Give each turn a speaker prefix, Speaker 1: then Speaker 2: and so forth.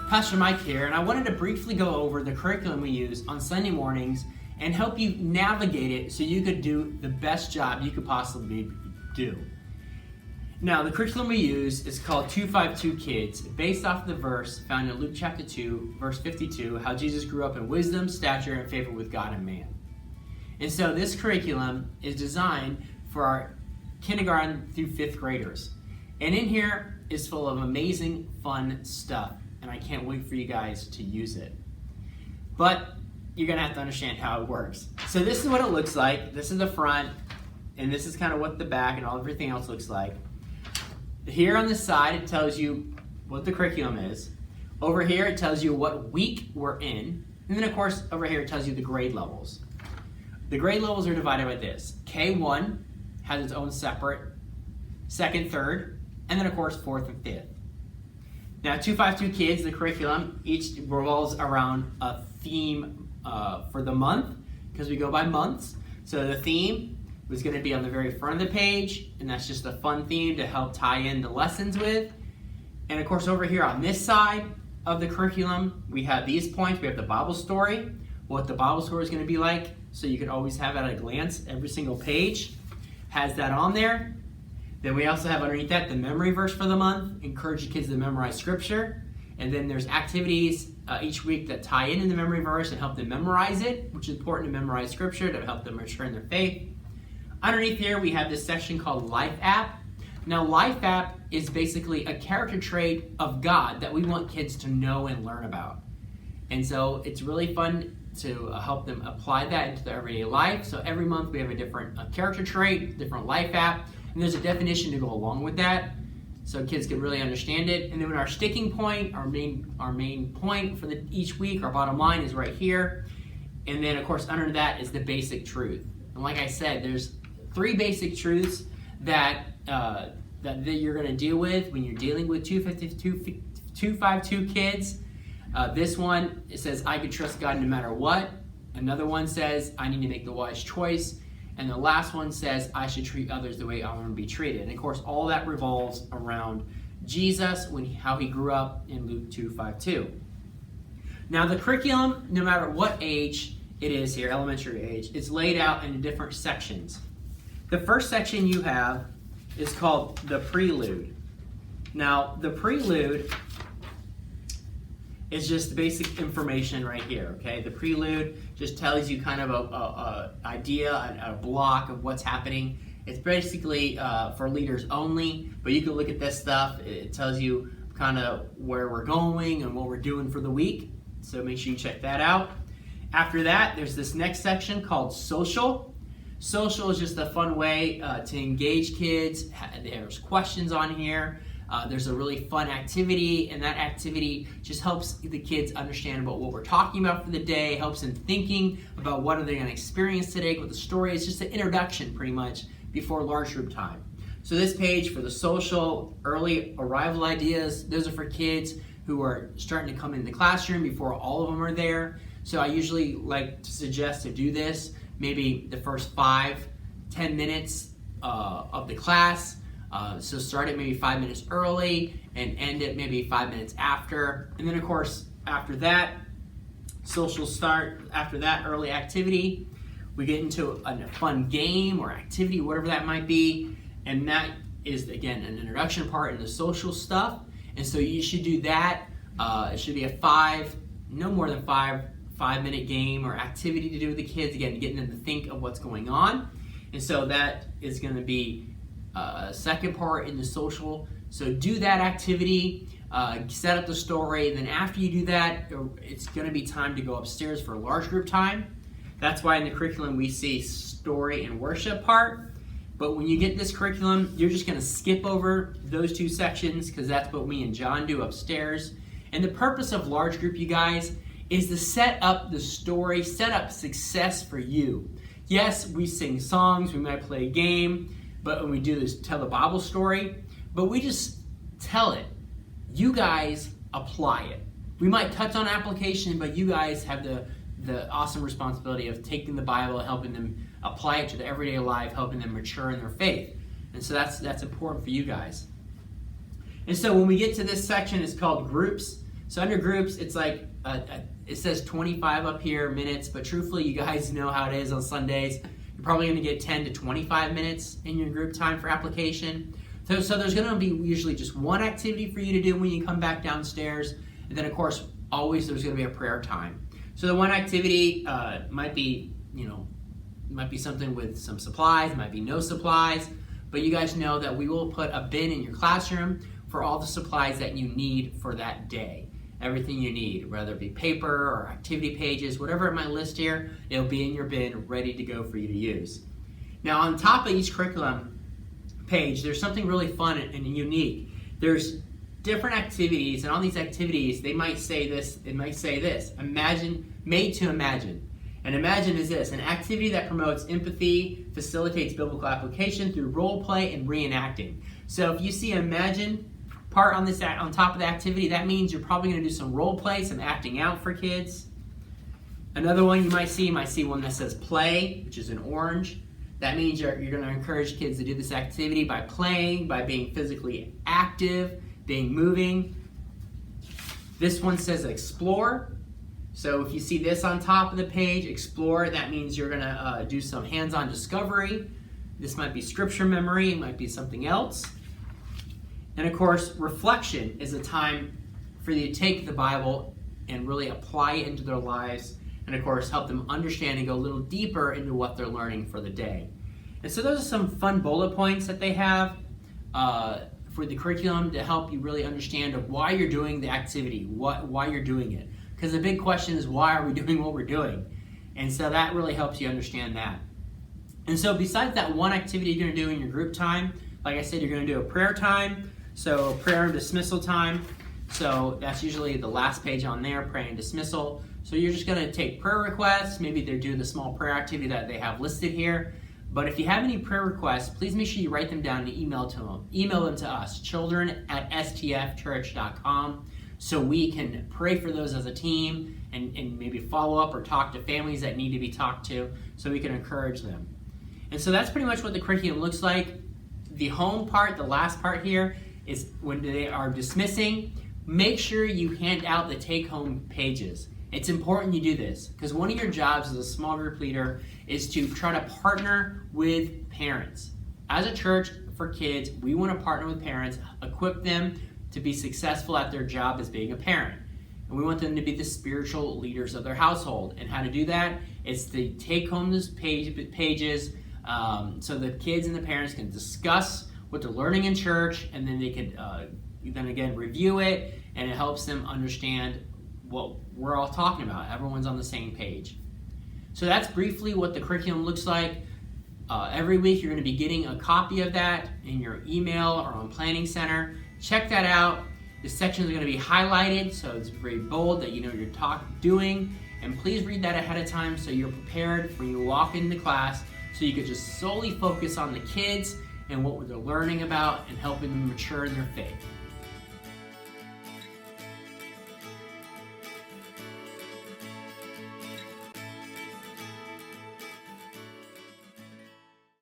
Speaker 1: Pastor Mike here, and I wanted to briefly go over the curriculum we use on Sunday mornings and help you navigate it so you could do the best job you could possibly do. Now, the curriculum we use is called 252 Kids, based off the verse found in Luke chapter 2, verse 52, how Jesus grew up in wisdom, stature, and favor with God and man. And so this curriculum is designed for our kindergarten through 5th graders. And in here is full of amazing, fun stuff. And I can't wait for you guys to use it. But you're going to have to understand how it works. So this is what it looks like. This is the front, and this is kind of what the back and everything else looks like. Here on the side, it tells you what the curriculum is. Over here, it tells you what week we're in. And then, of course, over here, it tells you the grade levels. The grade levels are divided by this. K1 has its own separate, 2nd, 3rd, and then, of course, 4th and 5th. Now, 252 Kids, the curriculum, each revolves around a theme for the month, because we go by months. So the theme was going to be on the very front of the page, and that's just a fun theme to help tie in the lessons with. And of course, over here on this side of the curriculum, we have these points. We have the Bible story, what the Bible story is going to be like, so you can always have it at a glance. Every single page has that on there. Then we also have underneath that the memory verse for the month, encourage the kids to memorize scripture. And then there's activities each week that tie into the memory verse and help them memorize it, which is important to memorize scripture to help them mature in their faith. Underneath here, we have this section called Life App. Now, Life App is basically a character trait of God that we want kids to know and learn about. And so it's really fun to help them apply that into their everyday life. So every month we have a different character trait, different life app, and there's a definition to go along with that so kids can really understand it. And then our sticking point, our main point for each week, our bottom line is right here. And then, of course, under that is the basic truth. And like I said, there's 3 basic truths that you're going to deal with when you're dealing with 252 kids. This one, it says, I can trust God no matter what. Another one says, I need to make the wise choice. And the last one says, I should treat others the way I want to be treated. And of course, all that revolves around Jesus, how he grew up in Luke 2:5-2. Now, the curriculum, no matter what age it is here, elementary age, it's laid out into different sections. The first section you have is called the prelude. Now, the prelude is just basic information right here, okay? The prelude just tells you kind of a idea, a block of what's happening. It's basically for leaders only, but you can look at this stuff. It tells you kind of where we're going and what we're doing for the week, so make sure you check that out. After that, there's this next section called social. Social is just a fun way to engage kids. There's questions on here. There's a really fun activity, and that activity just helps the kids understand about what we're talking about for the day, helps them thinking about what are they going to experience today, what the story is, just an introduction pretty much before large group time. So this page for the social, early arrival ideas, those are for kids who are starting to come in the classroom before all of them are there. So I usually like to suggest to do this maybe the first 5-10 minutes of the class. So start it maybe 5 minutes early and end it maybe 5 minutes after. And then, of course, after that, social start. After that early activity, we get into a fun game or activity, whatever that might be. And that is, again, an introduction part in the social stuff. And so you should do that. It should be no more than 5-minute game or activity to do with the kids. Again, getting them to think of what's going on. And so that is going to be second part in the social. So do that activity, set up the story, and then after you do that, it's going to be time to go upstairs for a large group time. That's why in the curriculum we see story and worship part. But when you get this curriculum, you're just going to skip over those 2 sections because that's what me and John do upstairs. And the purpose of large group, you guys, is to set up the story, set up success for you. Yes, we sing songs, we might play a game, but when we do this, tell the Bible story, but we just tell it. You guys apply it. We might touch on application, but you guys have the awesome responsibility of taking the Bible, helping them apply it to their everyday life, helping them mature in their faith. And so that's important for you guys. And so when we get to this section, it's called groups. So under groups, it's like, it says 25 up here minutes, but truthfully, you guys know how it is on Sundays. You're probably gonna get 10 to 25 minutes in your group time for application. So there's gonna be usually just one activity for you to do when you come back downstairs. And then of course, always there's gonna be a prayer time. So the one activity might be, might be something with some supplies, might be no supplies, but you guys know that we will put a bin in your classroom for all the supplies that you need for that day. Everything you need, whether it be paper or activity pages, whatever it might list here, it'll be in your bin ready to go for you to use. Now on top of each curriculum page, there's something really fun and unique. There's different activities, and on these activities, they might say this, it might say this, made to imagine. And imagine is this, an activity that promotes empathy, facilitates biblical application through role play and reenacting. So if you see imagine part on top of the activity, that means you're probably going to do some role play, some acting out for kids. Another one you might see one that says play, which is in orange. That means you're going to encourage kids to do this activity by playing, by being physically active, being moving. This one says explore. So if you see this on top of the page, explore, that means you're going to do some hands-on discovery. This might be scripture memory, it might be something else. And of course, reflection is a time for you to take the Bible and really apply it into their lives, and of course, help them understand and go a little deeper into what they're learning for the day. And so those are some fun bullet points that they have for the curriculum to help you really understand of why you're doing the activity, why you're doing it. Because the big question is, why are we doing what we're doing? And so that really helps you understand that. And so besides that one activity you're going to do in your group time, like I said, you're going to do a prayer time. So prayer and dismissal time. So that's usually the last page on there, prayer and dismissal. So you're just going to take prayer requests. Maybe they're doing the small prayer activity that they have listed here. But if you have any prayer requests, please make sure you write them down and email them to us, children@stfchurch.com, so we can pray for those as a team and maybe follow up or talk to families that need to be talked to so we can encourage them. And so that's pretty much what the curriculum looks like. The home part, the last part here, is when they are dismissing, make sure you hand out the take-home pages. It's important you do this because one of your jobs as a small group leader is to try to partner with parents. As a church for kids, we want to partner with parents, equip them to be successful at their job as being a parent. And we want them to be the spiritual leaders of their household. And how to do that is to take home those pages so the kids and the parents can discuss what they're learning in church, and then they can then again review it, and it helps them understand what we're all talking about. Everyone's on the same page. So that's briefly what the curriculum looks like. Every week you're going to be getting a copy of that in your email or on Planning Center. Check that out. The sections are going to be highlighted, so it's very bold that you know you're doing. And please read that ahead of time so you're prepared when you walk into class, so you can just solely focus on the kids and what they're learning about and helping them mature in their faith.